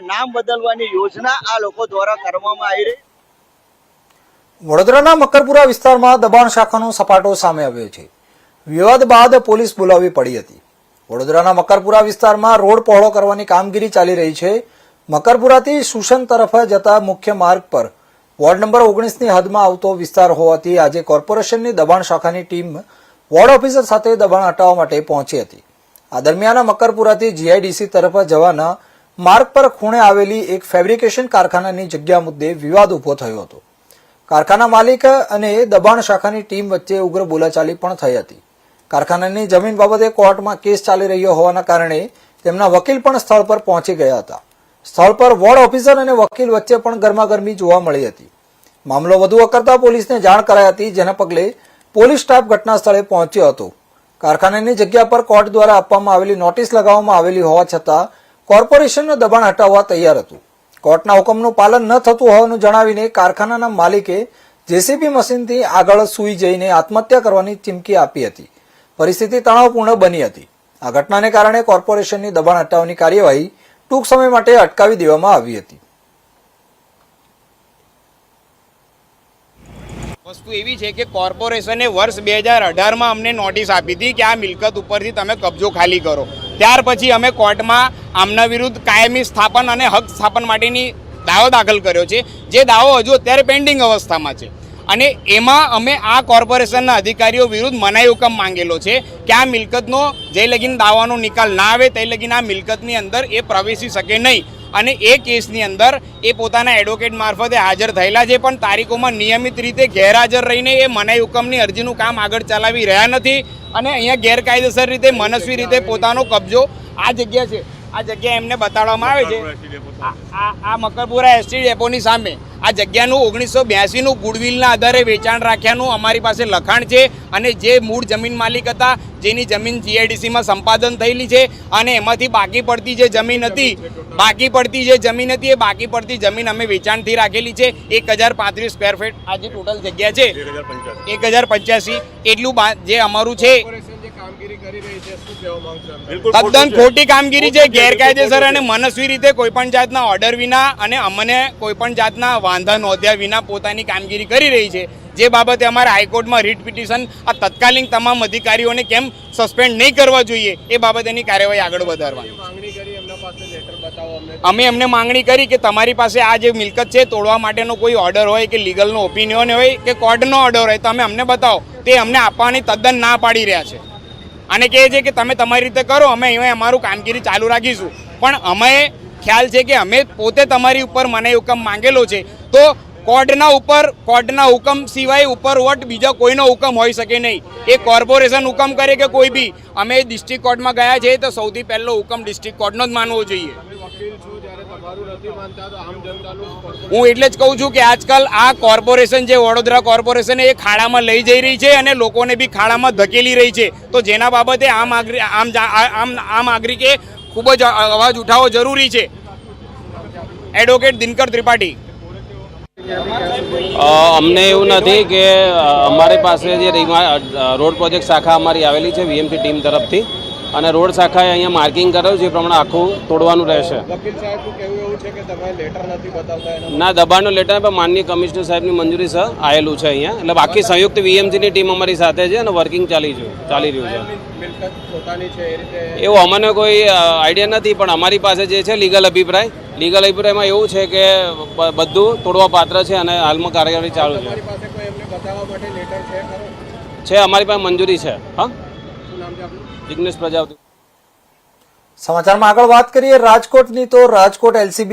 નામ બદલવાની યોજના આ લોકો દ્વારા કરવામાં આવી રહી। વડોદરાના મકરપુરા વિસ્તારમાં દબાણ શાખાનો સપાટો સામે આવ્યો છે। વિવાદ બાદ પોલીસ બોલાવવી પડી હતી। વડોદરાના મકરપુરા વિસ્તારમાં રોડ પહોળો કરવાની કામગીરી ચાલી રહી છે। મકરપુરાથી સુશન તરફ જતા મુખ્ય માર્ગ પર વોર્ડ નંબર 19ની હદમાં આવતો વિસ્તાર હોવાથી આજે કોર્પોરેશનની દબાણ શાખાની ટીમ વોર્ડ ઓફિસર સાથે દબાણ હટાવવા માટે પહોંચી હતી। આ દરમિયાન મકરપુરાથી જીઆઈડીસી તરફ જવાના માર્ગ પર ખૂણે આવેલી એક ફેબ્રિકેશન કારખાનાની જગ્યા મુદ્દે વિવાદ ઉભો થયો હતો। કારખાના માલિક અને દબાણ શાખાની ટીમ વચ્ચે ઉગ્ર બોલાચાલી પણ થઈ હતી। કારખાનાની જમીન બાબતે કોર્ટમાં કેસ ચાલી રહ્યો હોવાના કારણે તેમના વકીલ પણ સ્થળ પર પહોંચી ગયા હતા। સ્થળ પર વોર્ડ ઓફિસર અને વકીલ વચ્ચે પણ ગરમાગરમી જોવા મળી હતી। મામલો વધુ વકરતા પોલીસને જાણ કરાઈ હતી, જેના પગલે પોલીસ સ્ટાફ ઘટના સ્થળે પહોંચ્યો હતો। કારખાનાની જગ્યા પર કોર્ટ દ્વારા આપવામાં આવેલી નોટિસ લગાવવામાં આવેલી હોવા છતાં કોર્પોરેશનનું દબાણ હટાવવા તૈયાર હતું। કોર્ટના હુકમનું પાલન ન થતું હોવાનું જણાવીને કારખાનાના માલિકે જેસીબી મશીનથી આગળ સૂઈ જઈને આત્મહત્યા કરવાની ચીમકી આપી હતી। પરિસ્થિતિ તણાવપૂર્ણ બની હતી। આ ઘટનાને કારણે કોર્પોરેશનની દબાણ હટાવવાની કાર્યવાહી ટૂંક સમય માટે અટકાવી દેવામાં આવી હતી। વસ્તુ એવી છે કે કોર્પોરેશને વર્ષ 2018માં અમને નોટિસ આપી હતી કે આ મિલકત ઉપરથી તમે કબજો ખાલી કરો। ત્યાર પછી અમે કોર્ટમાં આમના વિરુદ્ધ કાયમી સ્થાપન અને હક સ્થાપન માટેની દાવો દાખલ કર્યો છે, જે દાવો હજુ અત્યારે પેન્ડિંગ અવસ્થામાં છે। અને એમાં અમે આ કોર્પોરેશનના અધિકારીઓ વિરુદ્ધ મનાઈ હુકમ માંગેલો છે કે આ મિલકતનો જે લગીન દાવાનો નિકાલ ના આવે તે લગીન આ મિલકતની અંદર એ પ્રવેશી શકે નહીં। અને એ કેસની અંદર એ પોતાના એડવોકેટ મારફતે હાજર થયેલા છે, પણ તારીખોમાં નિયમિત રીતે ગેરહાજર રહીને એ મનાઈ હુકમની અરજીનું કામ આગળ ચલાવી રહ્યા નથી। અને અહીંયા ગેરકાયદેસર રીતે મનસ્વી રીતે પોતાનો કબજો આ જગ્યા છે, આ જગ્યા એમને બતાડવામાં આવે છે। આ મકરપુરા એસટી ડેપોની સામે આ જગ્યાનું 1982નું ગુડવિલના આધારે વેચાણ રાખ્યાનું અમારી પાસે લખાણ છે। અને જે મૂળ જમીન માલિક હતા, જેની જમીન જીઆઈડીસીમાં સંપાદન થયેલી છે, અને એમાંથી બાકી પડતી જે જમીન હતી એ બાકી પડતી જમીન અમે વેચાણથી રાખેલી છે। 1035 સ્ક્વેર ફીટ આ જે ટોટલ જગ્યા છે 1085 એટલું જે અમારું છે તદ્દન ખોટી કામગીરી છે, ગેરકાયદેસર અને મનસ્વી રીતે કોઈપણ જાતના ઓર્ડર વિના અને અમને કોઈપણ જાતના વાંધા નોંધ્યા વિના પોતાની કામગીરી કરી રહી છે। જે બાબતે અમારે હાઈકોર્ટમાં રીટ પિટિશન આ તત્કાલીન તમામ અધિકારીઓને કેમ સસ્પેન્ડ નહીં કરવા જોઈએ એ બાબતેની કાર્યવાહી આગળ વધારવાની અમે એમને માંગણી કરી કે તમારી પાસે આ જે મિલકત છે તોડવા માટેનો કોઈ ઓર્ડર હોય કે લીગલનો ઓપિનિયન હોય કે કોર્ટનો ઓર્ડર હોય તમે અમને બતાવો। તે અમને આપવાની તદ્દન ના પાડી રહ્યા છે અને કહે છે કે તમે તમારી રીતે કરો, અમે અહીંયા અમારું કામગીરી ચાલુ રાખીશું। પણ અમે ખ્યાલ છે કે અમે પોતે તમારી ઉપર મનાઈ હુકમ માંગેલો છે, તો કોર્ટના હુકમ સિવાય ઉપરવટ બીજા કોઈનો હુકમ હોઈ શકે નહીં। એ કોર્પોરેશન હુકમ કરે કે કોઈ બી, અમે ડિસ્ટ્રિક્ટ કોર્ટમાં ગયા છે તો સૌથી પહેલો હુકમ ડિસ્ટ્રિક્ટ કોર્ટનો જ માનવો જોઈએ। હું એટલે જ કહું છું કે આજકાલ આ કોર્પોરેશન જે વડોદરા કોર્પોરેશન એ ખાડામાં લઈ જઈ રહી છે અને લોકોને બી ખાડામાં ધકેલી રહી છે। તો જેના બાબતે આમ નાગરિકે ખૂબ જ અવાજ ઉઠાવવો જરૂરી છે। એડવોકેટ દિનકર ત્રિપાઠી। અમને એવું નથી કે અમારી પાસે જે રોડ પ્રોજેક્ટ શાખા અમારી આવેલી છે વીએમસી ટીમ તરફથી, અને રોડ શાખાએ અહીંયા માર્કિંગ કરેલું છે એ પ્રમાણે આખું તોડવાનું રહેશે। ના, દબાણનું લેટર પણ માનનીય કમિશનર સાહેબની મંજૂરી સહ આવેલું છે અહીંયા। એટલે બાકી સંયુક્ત વીએમસીની ટીમ અમારી સાથે છે અને વર્કિંગ ચાલી રહ્યું છે। એવું અમને કોઈ આઈડિયા નથી, પણ અમારી પાસે જે છે લીગલ અભિપ્રાયમાં એવું છે કે બધું તોડવા પાત્ર છે અને હાલમાં કાર્યવાહી ચાલુ છે। અમારી પાસે મંજૂરી છે। હા, જિગ્નેશ પ્રજાપતિ। સમાચારમાં આગળ વાત કરીએ રાજકોટની, તો રાજકોટ એલસીબી